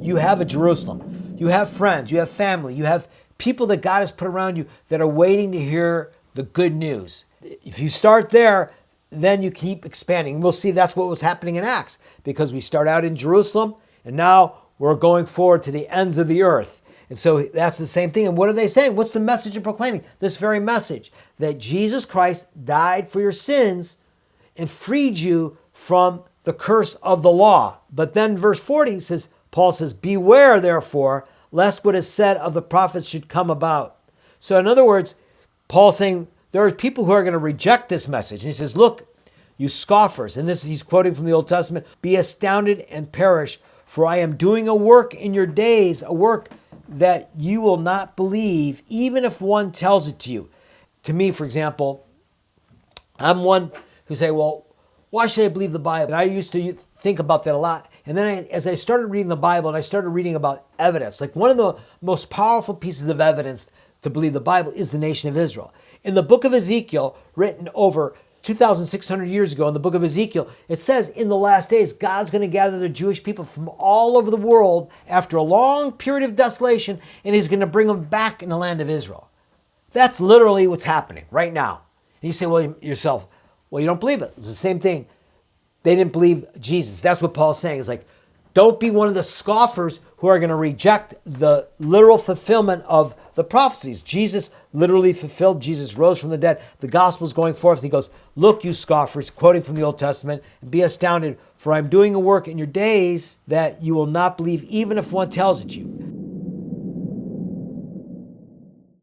you have a Jerusalem. You have friends, you have family, you have people that God has put around you that are waiting to hear the good news. If you start there, then you keep expanding. We'll see that's what was happening in Acts, because we start out in Jerusalem and now we're going forward to the ends of the earth. And so that's the same thing. And what are they saying? What's the message they're proclaiming? This very message, that Jesus Christ died for your sins and freed you from the curse of the law. But then verse 40 says, Paul says, beware therefore, lest what is said of the prophets should come about. So in other words, Paul's saying there are people who are going to reject this message. And he says, look, you scoffers, and this he's quoting from the Old Testament, be astounded and perish, for I am doing a work in your days, a work that you will not believe, even if one tells it to you. To me, for example, I'm one who say, well, why should I believe the Bible? And I used to think about that a lot. And then as I started reading the Bible and I started reading about evidence, like one of the most powerful pieces of evidence to believe the Bible is the nation of Israel. In the book of Ezekiel, written over 2,600 years ago, in the book of Ezekiel, it says in the last days, God's going to gather the Jewish people from all over the world after a long period of desolation, and he's going to bring them back in the land of Israel. That's literally what's happening right now. And you say, well, yourself, well, you don't believe it. It's the same thing. They didn't believe Jesus. That's what Paul's saying. It's like, don't be one of the scoffers who are going to reject the literal fulfillment of the prophecies. Jesus literally fulfilled. Jesus rose from the dead. The gospel is going forth. He goes, look, you scoffers, quoting from the Old Testament, and be astounded, for I'm doing a work in your days that you will not believe, even if one tells it to you.